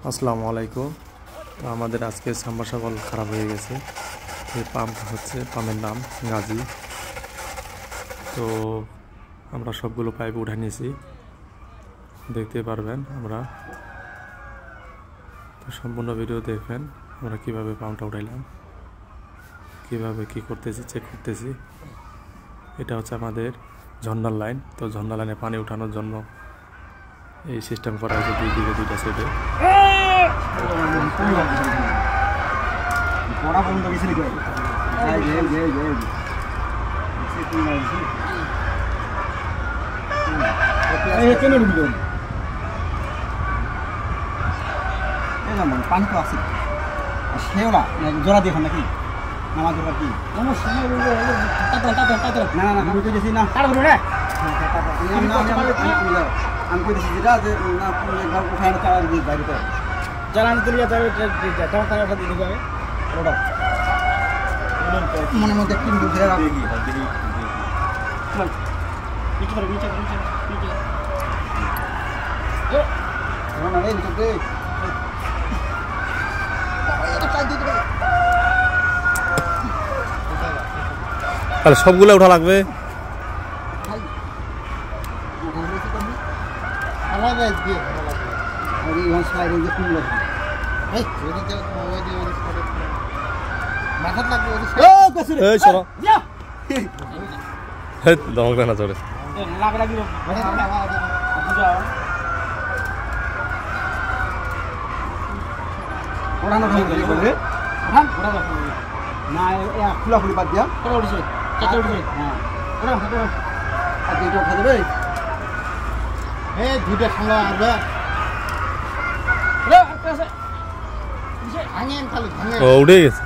আসসালামু আলাইকুম। তো আমাদের আজকে সাবমার্সিবল খারাপ হয়ে গেছে। এই পাম্প হচ্ছে, পাম্পের নাম গাজী। তো আমরা সবগুলো পাইপ উঠে নিয়েছি, দেখতে পারবেন আমরা। তো সম্পূর্ণ ভিডিও দেখবেন আমরা কিভাবে পাম্পটা উঠাইলাম, কিভাবে কি করতেছি, চেক করতেছি। এটা হচ্ছে আমাদের ঝর্ণার লাইন। তো ঝর্ণা লাইনে পানি উঠানোর জন্য এই সিস্টেম করা হয়েছে, দুই দিকে দুইটা সাইডে। পানি তো আছে, সেওলা জোড়া দিয়ে নাকি নামাজ জোড়া কি না না আমি কইতেছি না আমি কইতেছি যেটা যে না একবার উঠায় না চালান দিয়ে গাড়িতে জ্বালানি তুলিয়া যাবে তখন তারা ওটা দিয়ে দিবে ওটা মনে মধ্যে একটু ধরে রাখো নিচে করে নিচে নিচে নিচে ও না রে নিচে দে তাহলে সবগুলো উঠা লাগবে। দমক না চলে না খোলা খুলি বাদ দিয়া দুইটা ঠান্ডা আসবে উঠে গেছে।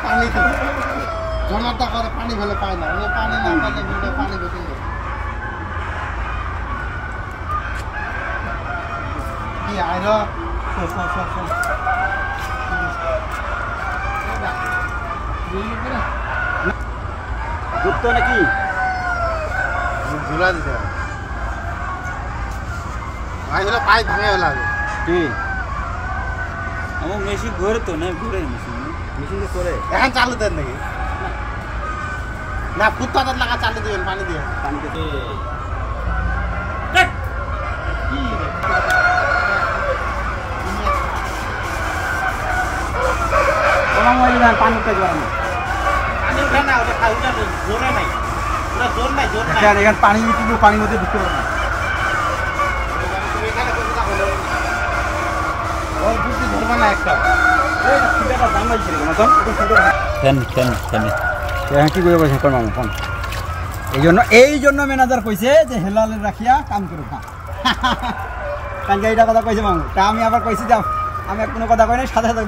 পানি জমাটা করে পানি ফেলে পায় না, পানি না পাইলে পানি বেশি কি আইর নাকি ঝুলা দিতে ভাই হলো পাইপ ভাঙে হলো আমার মেশিন ঘুরে তো না ঘুরে মেশিন করে এখন চালু দেন নাকি না ফুটপাত লাগা চালু দিবেন পানি দিয়ে পানি দিয়ে পানি উঠে যাওয়া পানি উঠে না ওটা খাওয়া জোরে নাই ওটা জোর নাই জোর নাই এখানে পানি কিন্তু পানির মধ্যে ঢুকতে পারে না এই জন্য ম্যানেজার কইছে যে হেলালে রাখিয়া কাম করে খা কালকে এইটা কথা কইছে মামু তা আমি আবার কইছি যে আমি কোনো কথা কই নাই সাথে সাথে